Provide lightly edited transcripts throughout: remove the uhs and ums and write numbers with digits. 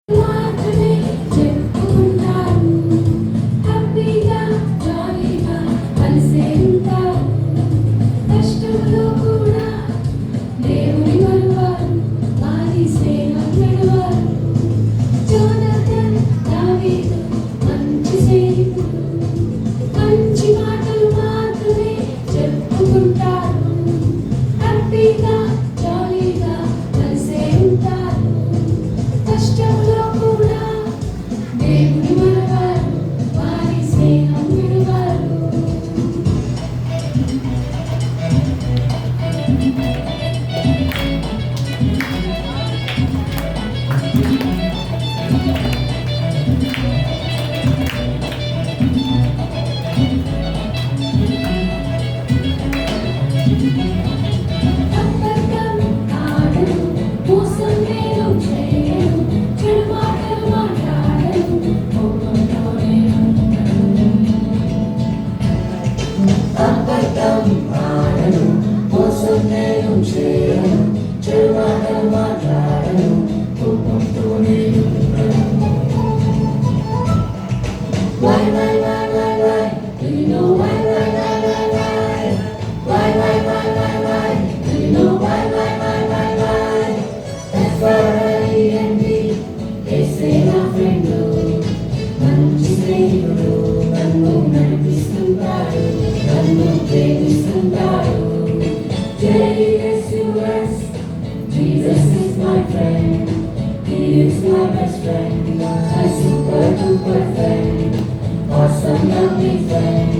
మాత్రమే చెప్పుకుంటారు. హ్యాపీగా జాలీగా కలిసే ఉంటారు. కష్టంలో కూడా దేవుని మరువారు. వారి స్నేహం విడువారు. జోనాథన్ దావీదు మంచి స్నేహితుడు. మంచి మాటలు మాత్రమే చెప్పుకుంటారు. హ్యాపీగా జాలీగా కలిసే ఉంటారు. కష్టంలో కూడా దేవుని మరువారు. వారి స్నేహం విడువారు. అబద్ధం ఆడరు, మోసం నేను చేయను, చెడు మాటలు మాట్లాడను, కోపంతోనే ఉండను. అబద్ధం ఆడను, మోసం నేను చేయను, చెడు మాటలు మాట్లాడను, కోపంతోనే ఉండను. Why? Do you know why? Why? Do you know why? FRIEND, యేసే నా ఫ్రెండు, మంచి స్నేహితుడు, నన్ను నడిపిస్తుంటాడు, నన్ను ప్రేమిస్తుంటాడు. JSUS, Jesus is my friend, He is my best friend, my super duper friend, awesome lovely friend.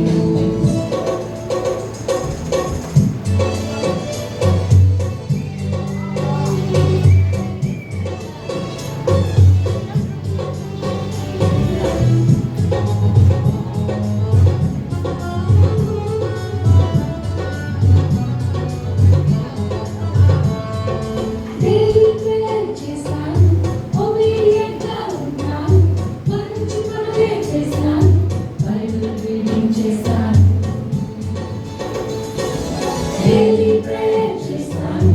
daily prayer చేస్తాను, obedient గా ఉంటాను, మంచి పనులే చేస్తాను, బైబిల్ రీడింగ్ చేస్తాను. Daily prayer చేస్తాను,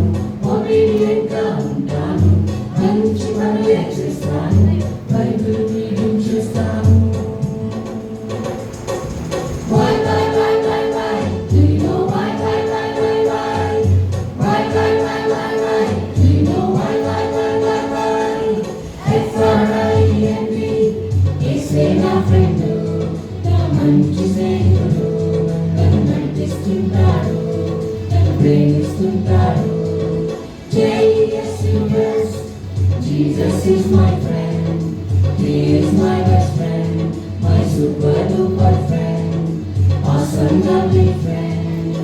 obedient గా ఉంటాను, మంచి పనులే చేస్తాను, బైబిల్ రీడింగ్ చేస్తాను. Why? Do you know why? Why? Do you know why? FRIEND, యేసే నా ఫ్రెండ్, నా మంచి స్నేహితుడు, నన్ను నడిపిస్తుంటాడు, నన్ను ప్రేమిస్తుంటాడు. JSUS, Jesus is my friend, He is my best friend, my super duper friend, awesome lovely friend.